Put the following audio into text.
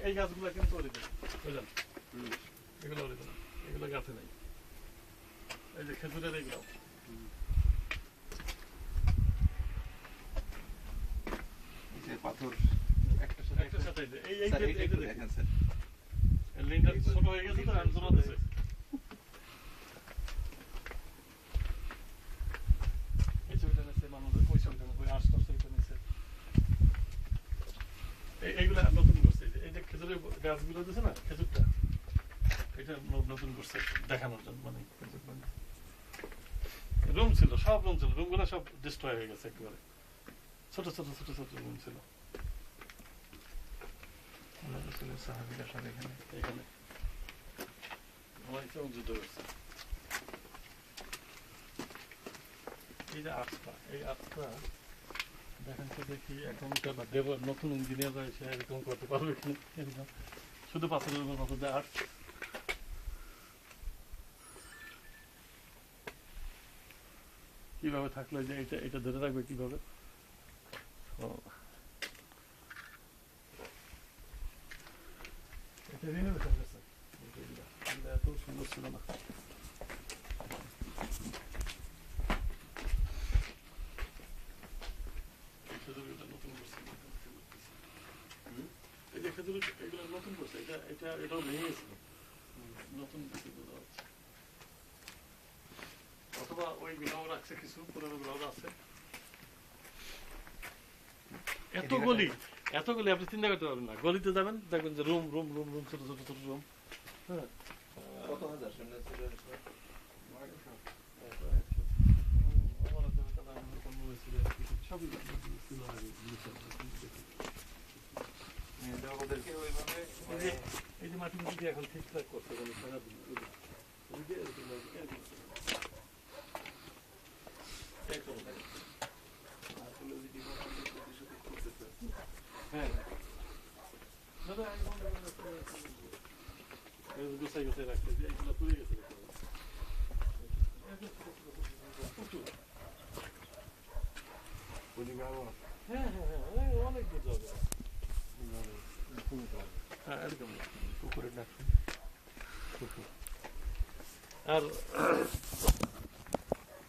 এই গাছগুলো কিন্তু বুঝলেন, এগুলো এগুলো গাছে নেই। এই যে খেজুরের এইগুলো পাথর একটা সাথে দেখেন স্যার, লিঙ্কটা ছোট হয়ে গেছে তো আন্দোলন আছে। এই ছবিটা নিচ্ছে মানুষের, ওই ছবিটা ওই আশপাশ ছবিটা নিচ্ছে। এইগুলা নতুন করছে, এই যে খেজুরের গাছগুলো দিচ্ছে না, খেজুরটা এটা নতুন করছে দেখানোর জন্য। মানে রুম ছিল, সব রুম ছিল, রুম গুলো সব ডিস্ট্রয় হয়ে গেছে একেবারে। ছোট ছোট ছোট ছোট রুম ছিল এখানে। এই যে আর্টসটা, এই আর্টসটা দেখেন তো দেখি এখনকার নতুন ইঞ্জিনিয়াররা এসে এরকম করতে পারবে কিনা। শুধু পাথরের মতো আর্ট। কিভাবে থাকলো যে এটা ধরে রাখবে কিভাবে? এটা রিনোভেশন করছে, এত সুন্দর ছিল না। নতুন করছে, এই যে খেজুর এগুলো নতুন করছে, এটাও ভেঙে গেছিল, নতুন হচ্ছে। অথবা ওই গুলাও রাখছে, কিছু পুরোনো গুলাও আছে। এত গলি আপনি চিন্তা করতে পারবেন না। গলিতে যাবেন, দেখবেন যে রুম রুম রুম রুম, ছোট ছোট ছোট রুম। হ্যাঁ, কত হাজার এই যে মাটি মাটি এখন ঠিকঠাক করছে হ্যাঁ, গোছাই গোছাই রাখছে, এগুলো পুড়ে গেছে। হ্যাঁ হ্যাঁ হ্যাঁ, অনেক দূর যাবে। হ্যাঁ, এরকম পুকুরের ডাক। আর